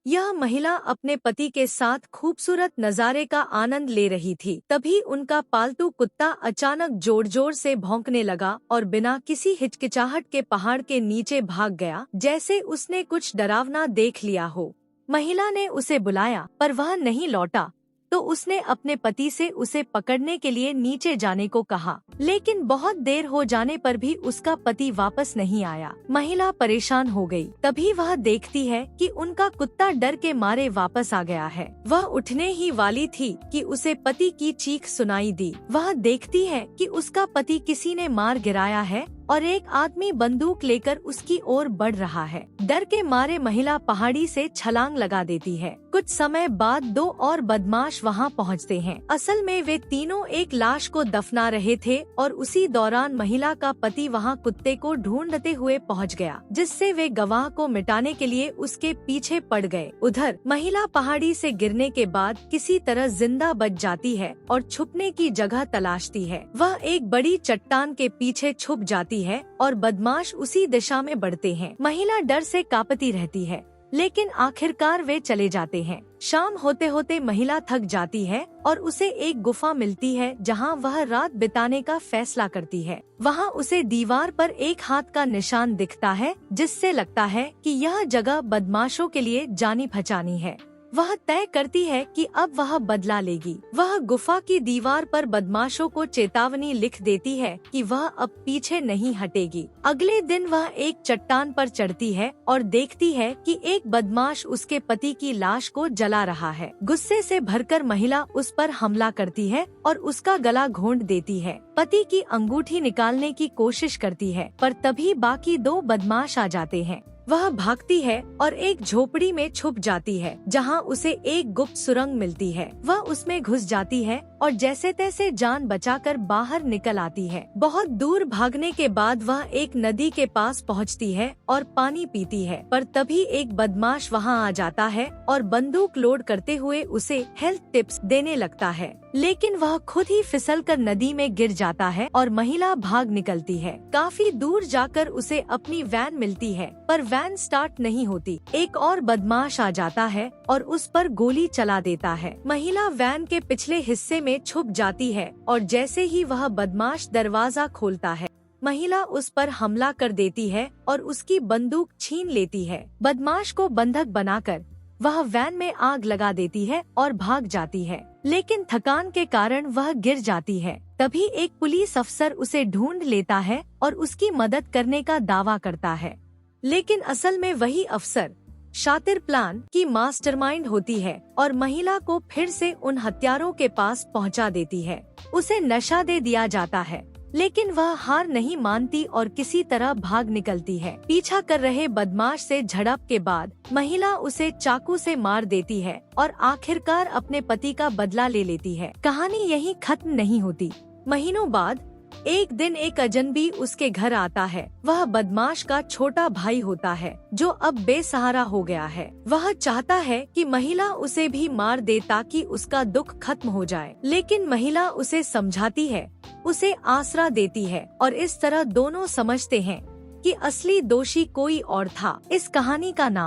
यह महिला अपने पति के साथ खूबसूरत नज़ारे का आनंद ले रही थी। तभी उनका पालतू कुत्ता अचानक जोर जोर से भौंकने लगा और बिना किसी हिचकिचाहट के पहाड़ के नीचे भाग गया, जैसे उसने कुछ डरावना देख लिया हो। महिला ने उसे बुलाया पर वह नहीं लौटा, तो उसने अपने पति से उसे पकड़ने के लिए नीचे जाने को कहा, लेकिन बहुत देर हो जाने पर भी उसका पति वापस नहीं आया। महिला परेशान हो गई। तभी वह देखती है कि उनका कुत्ता डर के मारे वापस आ गया है। वह उठने ही वाली थी कि उसे पति की चीख सुनाई दी। वह देखती है कि उसका पति किसी ने मार गिराया है और एक आदमी बंदूक लेकर उसकी ओर बढ़ रहा है। डर के मारे महिला पहाड़ी से छलांग लगा देती है। कुछ समय बाद 2 और बदमाश वहां पहुंचते हैं। असल में वे तीनों एक लाश को दफना रहे थे और उसी दौरान महिला का पति वहां कुत्ते को ढूंढते हुए पहुंच गया, जिससे वे गवाह को मिटाने के लिए उसके पीछे पड़ गए। उधर महिला पहाड़ी से गिरने के बाद किसी तरह जिंदा बच जाती है और छुपने की जगह तलाशती है। वह एक बड़ी चट्टान के पीछे छुप जाती है और बदमाश उसी दिशा में बढ़ते हैं। महिला डर से कांपती रहती है, लेकिन आखिरकार वे चले जाते हैं। शाम होते होते महिला थक जाती है और उसे एक गुफा मिलती है जहां वह रात बिताने का फैसला करती है। वहां उसे दीवार पर एक हाथ का निशान दिखता है, जिससे लगता है कि यह जगह बदमाशों के लिए जानी पहचानी है। वह तय करती है कि अब वह बदला लेगी। वह गुफा की दीवार पर बदमाशों को चेतावनी लिख देती है कि वह अब पीछे नहीं हटेगी। अगले दिन वह एक चट्टान पर चढ़ती है और देखती है कि एक बदमाश उसके पति की लाश को जला रहा है। गुस्से से भरकर महिला उस पर हमला करती है और उसका गला घोंट देती है। पति की अंगूठी निकालने की कोशिश करती है, पर तभी बाकी 2 बदमाश आ जाते हैं। वह भागती है और एक झोपड़ी में छुप जाती है, जहां उसे एक गुप्त सुरंग मिलती है। वह उसमें घुस जाती है और जैसे तैसे जान बचाकर बाहर निकल आती है। बहुत दूर भागने के बाद वह एक नदी के पास पहुंचती है और पानी पीती है, पर तभी एक बदमाश वहां आ जाता है और बंदूक लोड करते हुए उसे हेल्थ टिप्स देने लगता है, लेकिन वह खुद ही फिसलकर नदी में गिर जाता है और महिला भाग निकलती है। काफी दूर जाकर उसे अपनी वैन मिलती है, पर वैन स्टार्ट नहीं होती। एक और बदमाश आ जाता है और उस पर गोली चला देता है। महिला वैन के पिछले हिस्से में छुप जाती है और जैसे ही वह बदमाश दरवाजा खोलता है, महिला उस पर हमला कर देती है और उसकी बंदूक छीन लेती है। बदमाश को बंधक बनाकर वह वैन में आग लगा देती है और भाग जाती है, लेकिन थकान के कारण वह गिर जाती है। तभी एक पुलिस अफसर उसे ढूंढ लेता है और उसकी मदद करने का दावा करता है, लेकिन असल में वही अफसर शातिर प्लान की मास्टरमाइंड होती है और महिला को फिर से उन हत्यारों के पास पहुंचा देती है। उसे नशा दे दिया जाता है, लेकिन वह हार नहीं मानती और किसी तरह भाग निकलती है। पीछा कर रहे बदमाश से झड़प के बाद महिला उसे चाकू से मार देती है और आखिरकार अपने पति का बदला ले लेती है। कहानी यहीं खत्म नहीं होती। महीनों बाद एक दिन एक अजनबी उसके घर आता है। वह बदमाश का छोटा भाई होता है, जो अब बेसहारा हो गया है। वह चाहता है कि महिला उसे भी मार दे ताकि उसका दुख खत्म हो जाए, लेकिन महिला उसे समझाती है, उसे आसरा देती है और इस तरह दोनों समझते हैं कि असली दोषी कोई और था। इस कहानी का नाम